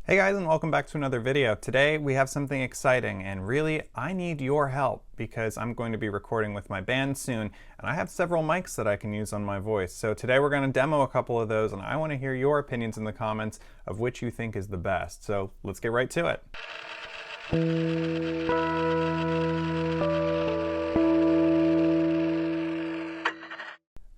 Hey guys, and welcome back to another video. Today we have something exciting, and really I need your help because I'm going to be recording with my band soon, and I have several mics that I can use on my voice. So today we're going to demo a couple of those, and I want to hear your opinions in the comments of which you think is the best. So let's get right to it.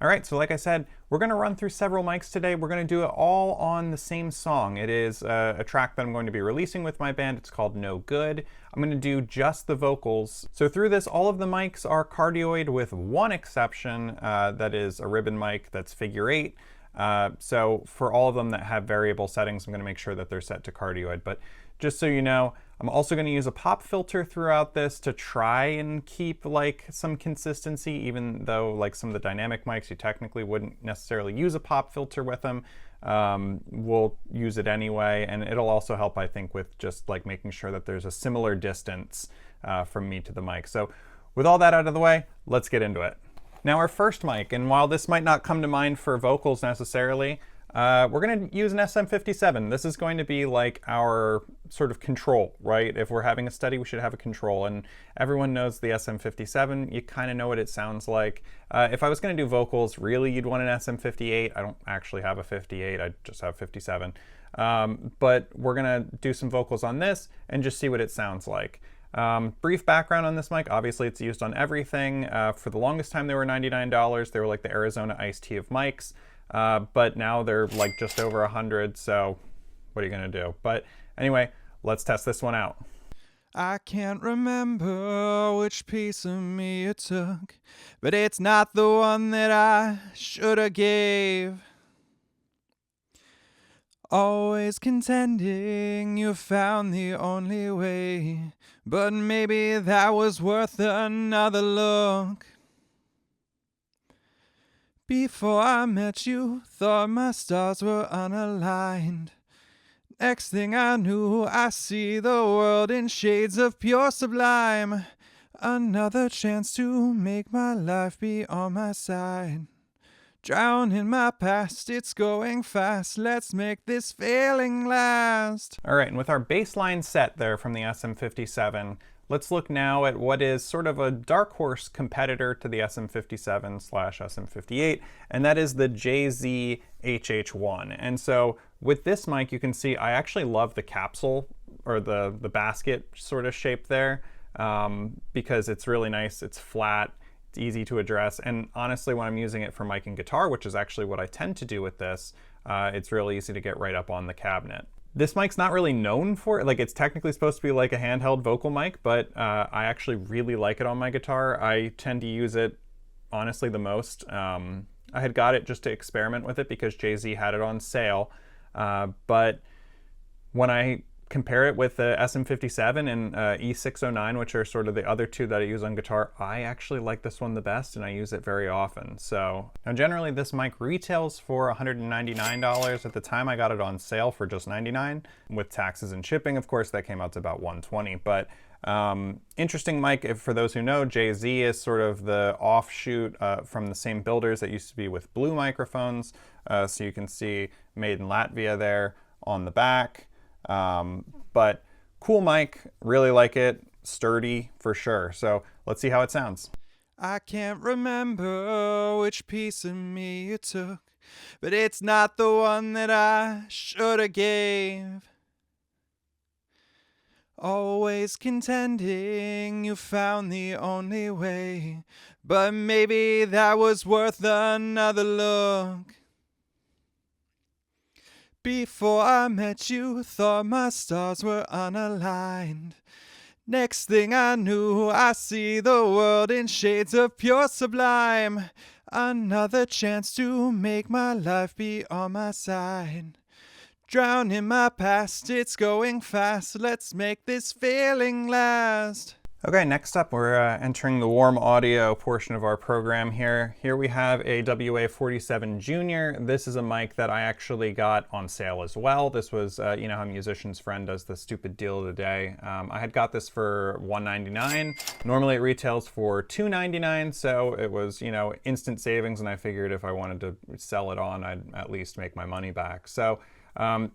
All right, so like I said, we're going to run through several mics today. We're going to do it all on the same song. It is a track that I'm going to be releasing with my band. It's called No Good. I'm going to do just the vocals. So through this, all of the mics are cardioid with one exception, that is a ribbon mic that's figure 8. So for all of them that have variable settings, I'm going to make sure that they're set to cardioid. But just so you know, I'm also going to use a pop filter throughout this to try and keep like some consistency, even though like some of the dynamic mics you technically wouldn't necessarily use a pop filter with them. We'll use it anyway, and it'll also help, I think, with just like making sure that there's a similar distance from me to the mic. So with all that out of the way, let's get into it. Now our first mic, and while this might not come to mind for vocals necessarily, we're going to use an SM57. This is going to be like our sort of control, right? If we're having a study, we should have a control, and everyone knows the SM57. You kind of know what it sounds like. If I was going to do vocals, really you'd want an SM58. I don't actually have a 58, I just have 57. But we're going to do some vocals on this and just see what it sounds like. Brief background on this mic. Obviously it's used on everything. For the longest time they were $99. They were like the Arizona iced tea of mics. But now they're like just over 100, so what are you gonna do? But anyway, let's test this one out. I can't remember which piece of me it took, but it's not the one that I shoulda gave. Always contending you found the only way, but maybe that was worth another look. Before I met you, thought my stars were unaligned. Next thing I knew, I see the world in shades of pure sublime. Another chance to make my life be on my side. Drown in my past, it's going fast. Let's make this feeling last. All right, and with our baseline set there from the SM57, let's look now at what is sort of a dark horse competitor to the SM57/SM58, and that is the JZ HH1. And so with this mic, you can see I actually love the capsule or the basket sort of shape there because it's really nice. It's flat, it's easy to address, and honestly, when I'm using it for mic and guitar, which is actually what I tend to do with this, it's really easy to get right up on the cabinet. This mic's not really known for it. Like, it's technically supposed to be like a handheld vocal mic, but I actually really like it on my guitar. I tend to use it, honestly, the most. I had got it just to experiment with it because Jay-Z had it on sale. But when I compare it with the SM57 and E609, which are sort of the other two that I use on guitar, I actually like this one the best, and I use it very often. So now generally this mic retails for $199. At the time I got it on sale for just $99. With taxes and shipping, of course, that came out to about $120. But interesting mic. For those who know, Jay-Z is sort of the offshoot from the same builders that used to be with Blue microphones. So you can see made in Latvia there on the back. But cool mic, really like it, sturdy for sure. So let's see how it sounds. I can't remember which piece of me you took, but it's not the one that I shoulda gave. Always contending you found the only way, but maybe that was worth another look. Before I met you, thought my stars were unaligned. Next thing I knew, I see the world in shades of pure sublime. Another chance to make my life be on my side. Drown in my past, it's going fast. Let's make this feeling last. Okay, next up we're entering the warm audio portion of our program here. Here we have a WA-47 Junior. This is a mic that I actually got on sale as well. This was, you know how Musician's Friend does the stupid deal of the day. I had got this for $199. Normally it retails for $299, so it was, you know, instant savings, and I figured if I wanted to sell it on, I'd at least make my money back. So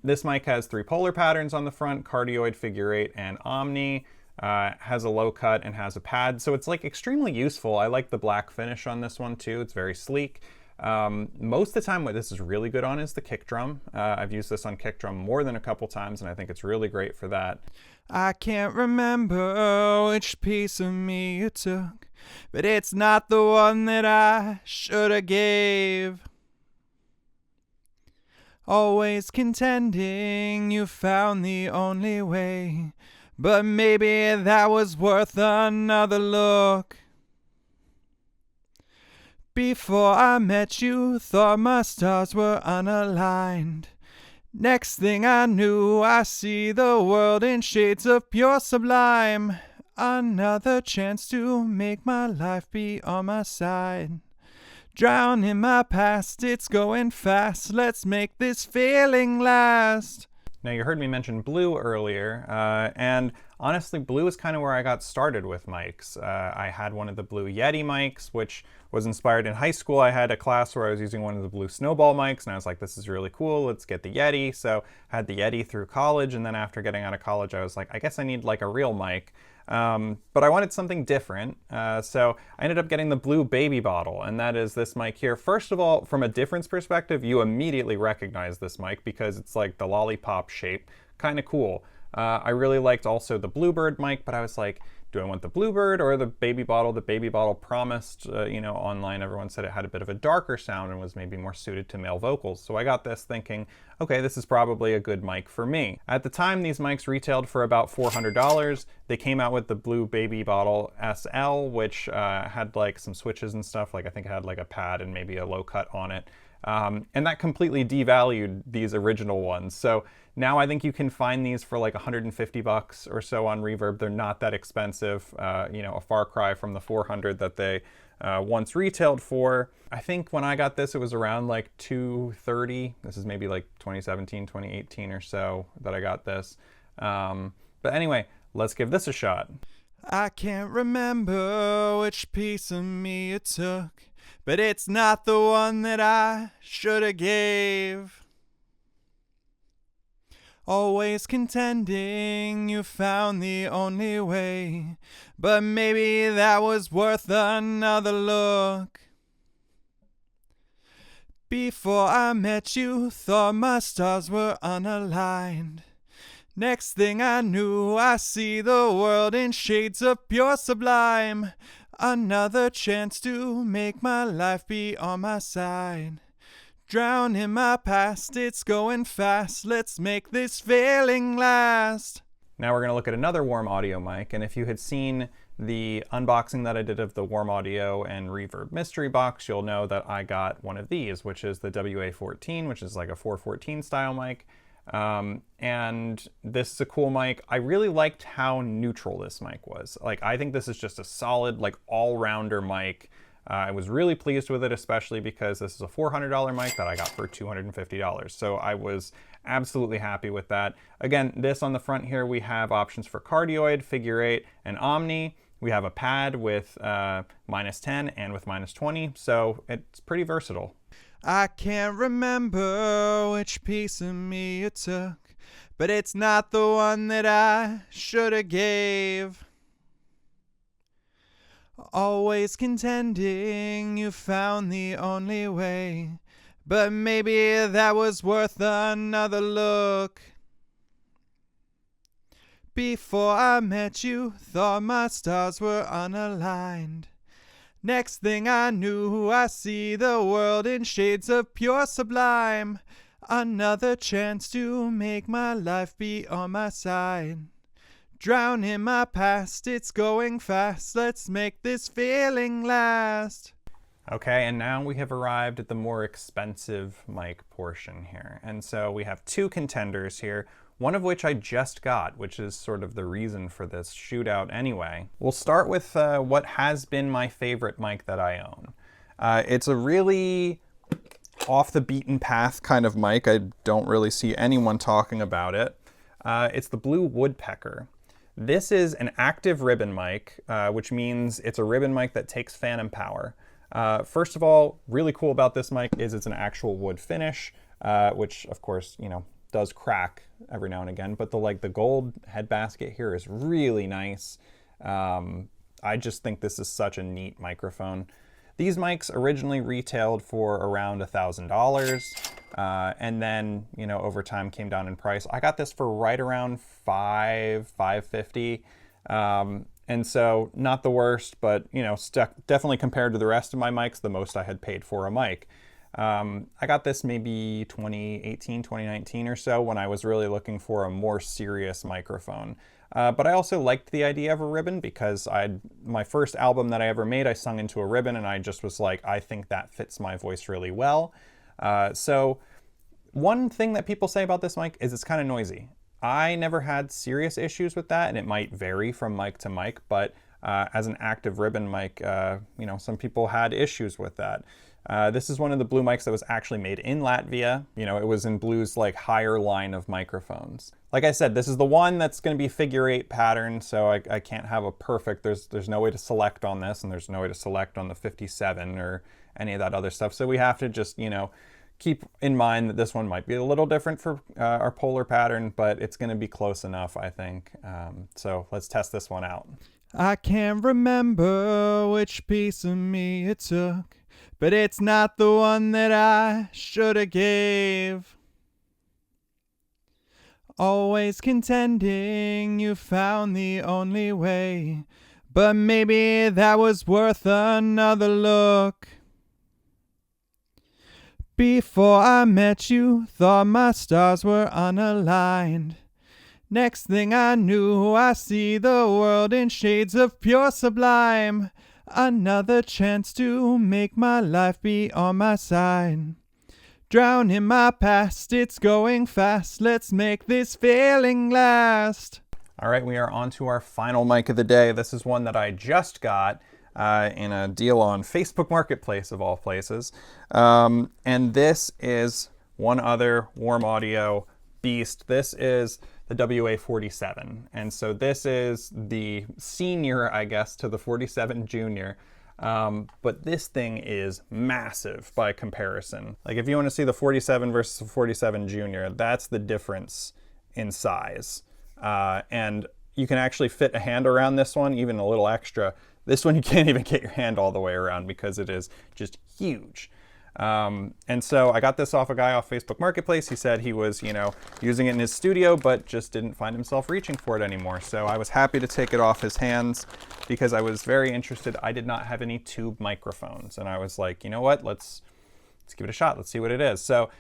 This mic has 3 polar patterns on the front, cardioid, figure 8, and omni. Has a low cut and has a pad, so it's like extremely useful. I like the black finish on this one too. It's very sleek. Most of the time what this is really good on is the kick drum. I've used this on kick drum more than a couple times, and I think it's really great for that. I can't remember which piece of me you took, but it's not the one that I shoulda gave. Always contending you found the only way, but maybe that was worth another look. Before I met you, thought my stars were unaligned. Next thing I knew, I see the world in shades of pure sublime. Another chance to make my life be on my side. Drown in my past, it's going fast. Let's make this feeling last. Now, you heard me mention Blue earlier, and honestly, Blue is kind of where I got started with mics. I had one of the Blue Yeti mics, which was inspired in high school. I had a class where I was using one of the Blue Snowball mics, and I was like, this is really cool, let's get the Yeti. So I had the Yeti through college, and then after getting out of college, I was like, I guess I need like a real mic. But I wanted something different, so I ended up getting the Blue Baby Bottle, and that is this mic here. First of all, from a difference perspective, you immediately recognize this mic because it's like the lollipop shape, kind of cool. I really liked also the Bluebird mic, but I was like, do I want the Bluebird or the Baby Bottle? The Baby Bottle promised, online everyone said it had a bit of a darker sound and was maybe more suited to male vocals. So I got this thinking, okay, this is probably a good mic for me. At the time, these mics retailed for about $400. They came out with the Blue Baby Bottle SL, which had like some switches and stuff. Like I think it had like a pad and maybe a low cut on it. And that completely devalued these original ones. So now I think you can find these for like $150 or so on Reverb. They're not that expensive, a far cry from the $400 that they once retailed for. I think when I got this, it was around like $230. This is maybe like 2017, 2018 or so that I got this. But anyway, let's give this a shot. I can't remember which piece of me it took, but it's not the one that I shoulda gave. Always contending you found the only way, but maybe that was worth another look. Before I met you, thought my stars were unaligned. Next thing I knew, I see the world in shades of pure sublime. Another chance to make my life be on my side. Drown in my past, it's going fast. Let's make this feeling last. Now we're going to look at another Warm Audio mic, and if you had seen the unboxing that I did of the Warm Audio and Reverb mystery box, you'll know that I got one of these, which is the WA14, which is like a 414 style mic. And this is a cool mic. I really liked how neutral this mic was. Like, I think this is just a solid, like, all-rounder mic. I was really pleased with it, especially because this is a $400 mic that I got for $250. So I was absolutely happy with that. Again, this on the front here, we have options for cardioid, figure 8, and omni. We have a pad with -10 and with -20, so it's pretty versatile. I can't remember which piece of me it took, but it's not the one that I shoulda gave. Always contending you found the only way, but maybe that was worth another look. Before I met you, thought my stars were unaligned. Next thing I knew, I see the world in shades of pure sublime. Another chance to make my life be on my side. Drown in my past, it's going fast. Let's make this feeling last. Okay, and now we have arrived at the more expensive mic portion here. And so we have two contenders here, one of which I just got, which is sort of the reason for this shootout anyway. We'll start with what has been my favorite mic that I own. It's a really off the beaten path kind of mic. I don't really see anyone talking about it. It's the Blue Woodpecker. This is an active ribbon mic, which means it's a ribbon mic that takes phantom power. First of all, really cool about this mic is it's an actual wood finish, which of course, does crack every now and again, but the gold head basket here is really nice. I just think this is such a neat microphone. These mics originally retailed for around $1,000, and then, you know, over time came down in price. I got this for right around $550, and so not the worst, but, you know, definitely compared to the rest of my mics, the most I had paid for a mic. I got this maybe 2018, 2019 or so, when I was really looking for a more serious microphone. But I also liked the idea of a ribbon because my first album that I ever made, I sung into a ribbon, and I just was like, I think that fits my voice really well. So one thing that people say about this mic is it's kind of noisy. I never had serious issues with that, and it might vary from mic to mic, but as an active ribbon mic, you know, some people had issues with that. This is one of the Blue mics that was actually made in Latvia. You know, it was in Blue's like higher line of microphones. Like I said, this is the one that's going to be figure 8 pattern, so I can't have a perfect, there's no way to select on this, and there's no way to select on the 57 or any of that other stuff. So we have to just, you know, keep in mind that this one might be a little different for our polar pattern, but it's going to be close enough, I think. So let's test this one out. I can't remember which piece of me it took, but it's not the one that I shoulda gave. Always contending you found the only way, but maybe that was worth another look. Before I met you, thought my stars were unaligned. Next thing I knew, I see the world in shades of pure sublime. Another chance to make my life be on my side. Drown in my past, it's going fast. Let's make this feeling last. All right, we are on to our final mic of the day. This is one that I just got in a deal on Facebook Marketplace, of all places. And this is one other Warm Audio beast. This is the WA-47. And so this is the senior, I guess, to the 47 Junior. But this thing is massive by comparison. Like if you want to see the 47 versus the 47 Junior, that's the difference in size. And you can actually fit a hand around this one, even a little extra. This one you can't even get your hand all the way around because it is just huge. And so I got this off a guy off Facebook Marketplace. He said he was, you know, using it in his studio, but just didn't find himself reaching for it anymore. So I was happy to take it off his hands because I was very interested. I did not have any tube microphones, and I was like, you know what, let's give it a shot. Let's see what it is. So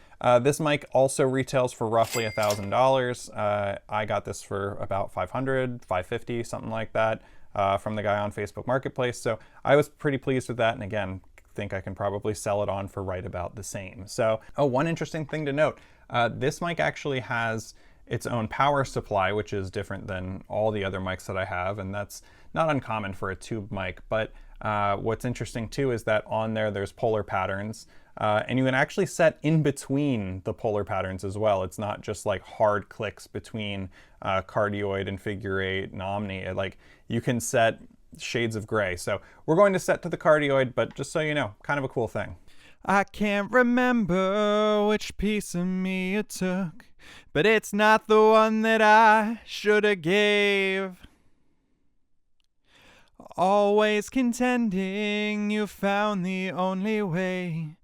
this mic also retails for roughly $1,000. I got this for about $500, $550, something like that, from the guy on Facebook Marketplace. So I was pretty pleased with that. And again, think I can probably sell it on for right about the same. So, one interesting thing to note, this mic actually has its own power supply, which is different than all the other mics that I have, and that's not uncommon for a tube mic. But what's interesting too is that on there's polar patterns, and you can actually set in between the polar patterns as well. It's not just like hard clicks between cardioid and figure 8 and omni. Like you can set shades of gray. So we're going to set to the cardioid, but just so you know, kind of a cool thing. I can't remember which piece of me it took, but it's not the one that I shoulda gave. Always contending you found the only way,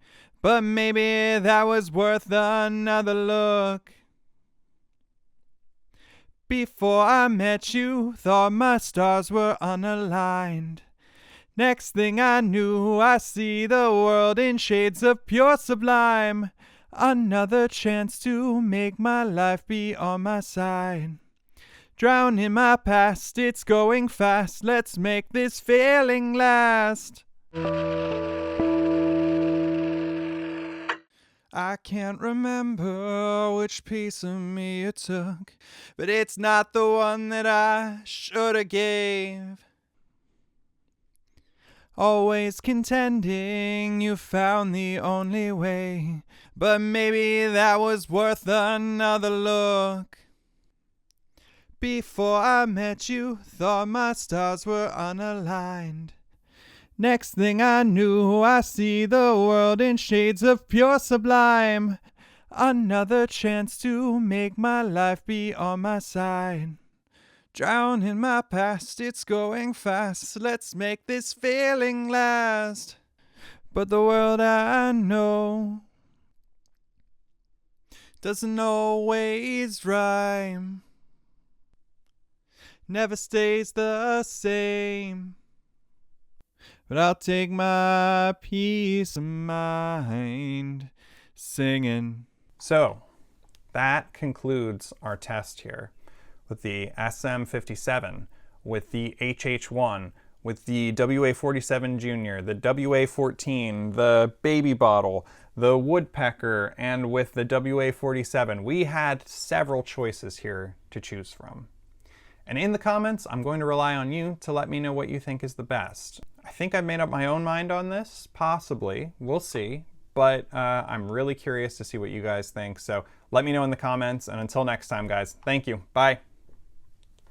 but maybe that was worth another look. Before I met you, thought my stars were unaligned. Next thing I knew, I see the world in shades of pure sublime. Another chance to make my life be on my side. Drown in my past, it's going fast. Let's make this feeling last. I can't remember which piece of me it took, but it's not the one that I shoulda gave. Always contending you found the only way, but maybe that was worth another look. Before I met you, thought my stars were unaligned. Next thing I knew, I see the world in shades of pure sublime. Another chance to make my life be on my side. Drown in my past, it's going fast. Let's make this feeling last. But the world I know doesn't always rhyme. Never stays the same. But I'll take my peace of mind singing. So that concludes our test here with the SM57, with the HH1, with the WA47 Junior, the WA14, the Baby Bottle, the Woodpecker, and with the WA47. We had several choices here to choose from. And in the comments, I'm going to rely on you to let me know what you think is the best. I think I've made up my own mind on this, possibly. We'll see. But I'm really curious to see what you guys think. So let me know in the comments. And until next time, guys, thank you. Bye.